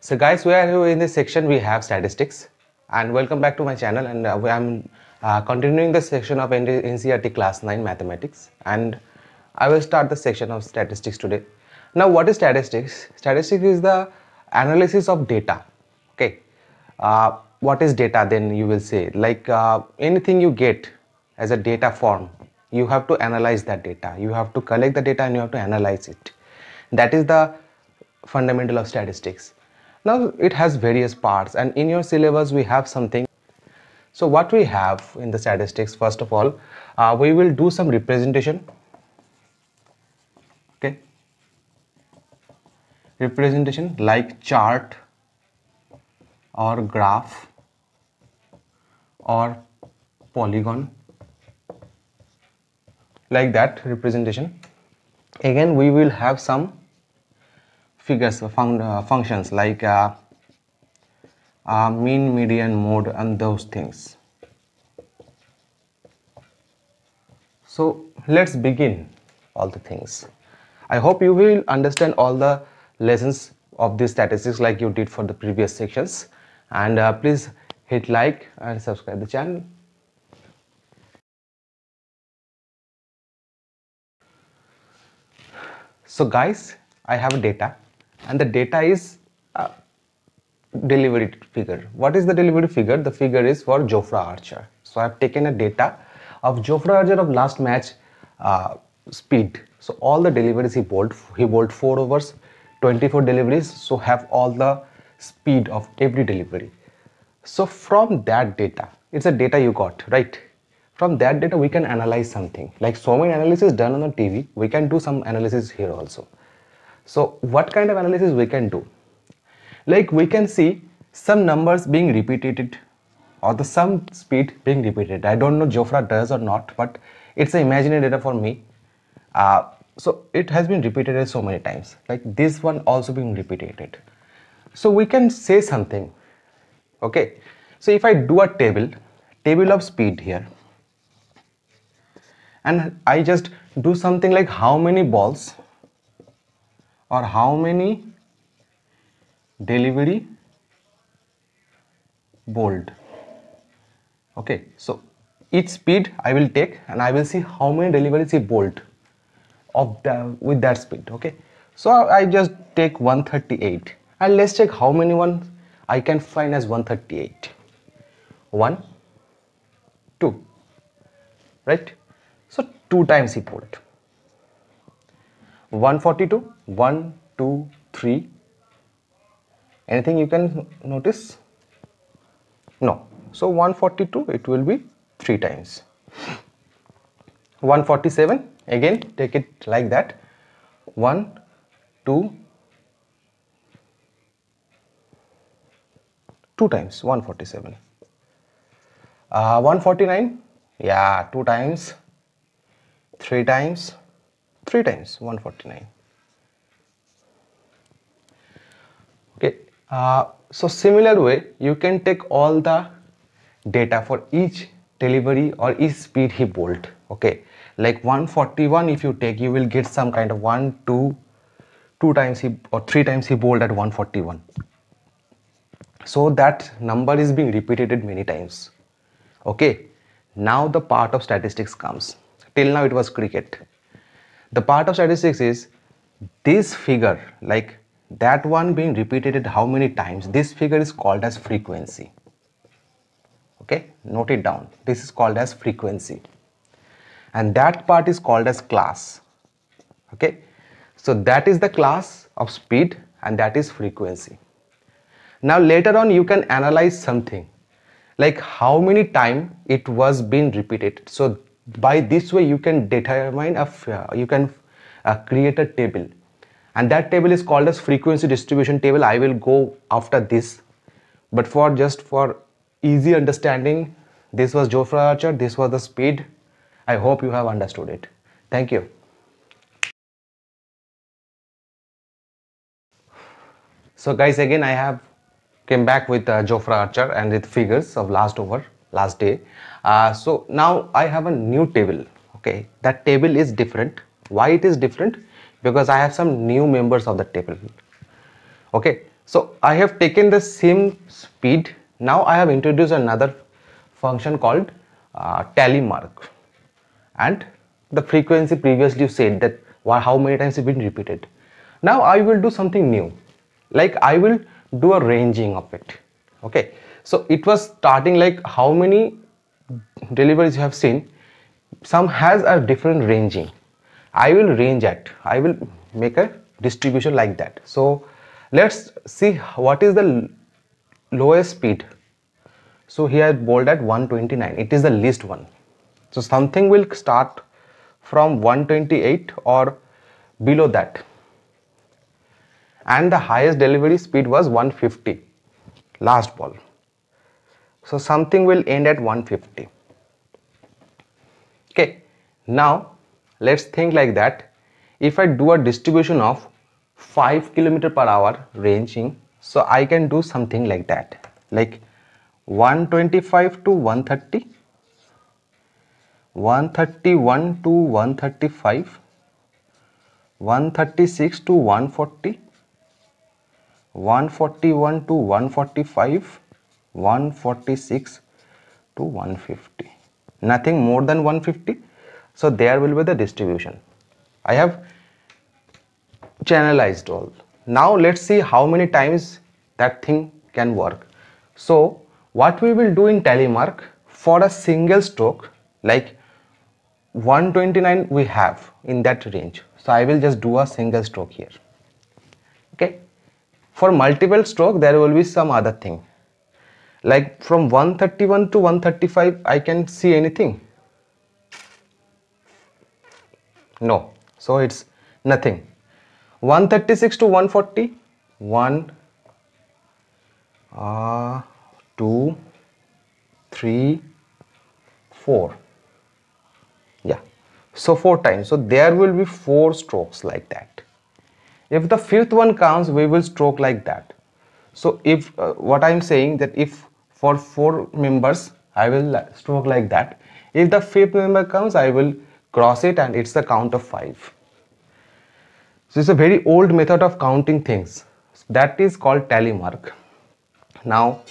So guys, we are here in this section we have statistics, and welcome back to my channel. And I'm continuing the section of NCERT class 9 mathematics, and I will start the section of statistics today. Now what is statistics? Statistics is the analysis of data. Okay, what is data? Then you will say, like anything you get as a data form, you have to analyze that data, you have to collect the data and you have to analyze it. That is the fundamental of statistics. Now it has various parts, and in your syllabus we have something. So what we have in the statistics, first of all, we will do some representation. Okay, representation like chart or graph or polygon, like that representation. Again we will have some figures, functions like mean, median, mode, and those things. So let's begin all the things. I hope you will understand all the lessons of this statistics like you did for the previous sections, and please hit like and subscribe the channel. So guys, I have data, and the data is delivery figure. What is the delivery figure? The figure is for Jofra Archer. So I have taken a data of Jofra Archer of last match speed. So all the deliveries he bowled 4 overs, 24 deliveries, so have all the speed of every delivery. So from that data, it's a data you got, right? From that data we can analyze something. Like so many analysis done on the TV, we can do some analysis here also. So what kind of analysis we can do? Like we can see some numbers being repeated or the some speed being repeated. I don't know Jofra does or not, but it's an imaginary data for me. So it has been repeated so many times, like this one also being repeated. So we can say something. Okay, so if I do a table of speed here, and I just do something like how many balls or how many delivery bowled. Okay, so each speed I will take and I will see how many deliveries he bowled of with that speed. Okay, so I just take 138 and let's check how many ones I can find as 138. 1, 2, right? So 2 times he bowled. 142, 1, 2, 3. Anything you can notice? No. So 142, it will be 3 times. 147, again take it like that. 1, 2, 2 times 147. 149, yeah, 2 times. 3 times, 3 times 149. Okay, so similar way you can take all the data for each delivery or each speed he bowled. Okay, like 141 if you take, you will get some kind of 1, 2, 2 times he or 3 times he bowled at 141. So that number is being repeated many times. Okay, now the part of statistics comes. Till now it was cricket. The part of statistics is this figure, like that one being repeated how many times. This figure is called as frequency. Okay, note it down. This is called as frequency, and that part is called as class. Okay, so that is the class of speed and that is frequency. Now later on you can analyze something like how many time it was being repeated. So by this way you can determine you can create a table, and that table is called as frequency distribution table. I will go after this, but for just for easy understanding, this was Jofra Archer, this was the speed. I hope you have understood it. Thank you. So guys, again I have came back with Jofra Archer and with figures of last day. So now I have a new table. Okay, that table is different. Why it is different? Because I have some new members of the table. Okay, So I have taken the same speed. Now I have introduced another function called tally mark, and the frequency previously you said that how many times it's been repeated. Now I will do something new, like I will do a ranging of it. Okay, so it was starting like how many deliveries you have seen, some has a different ranging. I will make a distribution like that. So let's see what is the lowest speed. So here bold at 129, it is the least one. So something will start from 128 or below that, and the highest delivery speed was 150 last ball. So something will end at 150. Okay, now let's think like that. If I do a distribution of 5 km/h ranging, so I can do something like that, like 125 to 130, 131 to 135, 136 to 140, 141 to 145, 146 to 150. Nothing more than 150. So there will be the distribution. I have channelized all. Now let's see how many times that thing can work. So what we will do in tally mark, for a single stroke, like 129 we have in that range, so I will just do a single stroke here. Okay, for multiple stroke there will be some other thing, like from 131 to 135 I can see anything? No, so it's nothing. 136 to 140, 1 2 3 4, yeah, so 4 times. So there will be 4 strokes like that. If the fifth one comes, we will stroke like that. So if what I am saying, that if for 4 members I will stroke like that, if the fifth member comes I will cross it and it's a count of 5. So it's a very old method of counting things, that is called tally mark. Now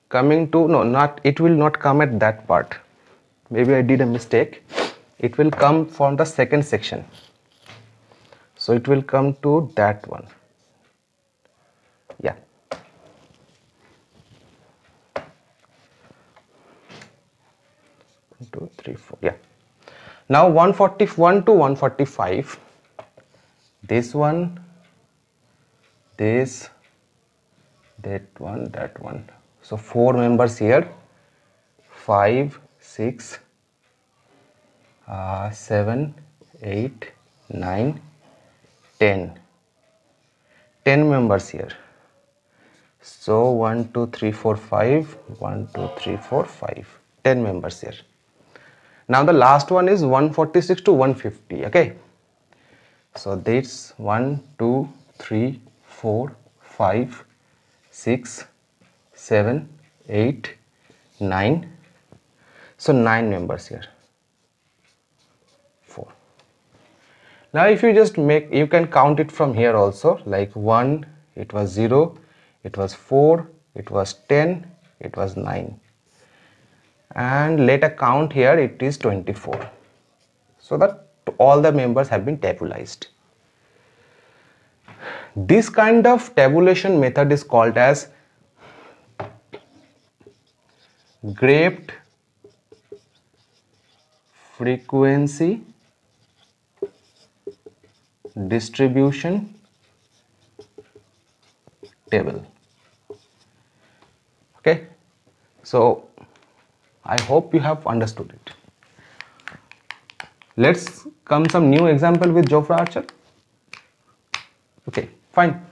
coming to, no, not, it will not come at that part, maybe I did a mistake. It will come from the second section, so it will come to that one, yeah. One, two, three, four, yeah. Now 141 to 145, this one, this, that one. So 4 members here, 5, 6, 7, 8, 9, 10. 10 members here. So 1, 2, 3, 4, 5, 1, 2, 3, 4, 5. 10 members here. Now the last one is 146 to 150. Okay. So that's 1, 2, 3, 4, 5, 6, 7, 8, 9. So 9 members here. 4. Now if you just make, you can count it from here also, like 1, it was 0, it was 4, it was 10, it was 9. And let a count here, it is 24. So that all the members have been tabularized. This kind of tabulation method is called as graphed frequency distribution table. Okay, so I hope you have understood it. Let's come some new example with Jofra Archer. Okay, fine.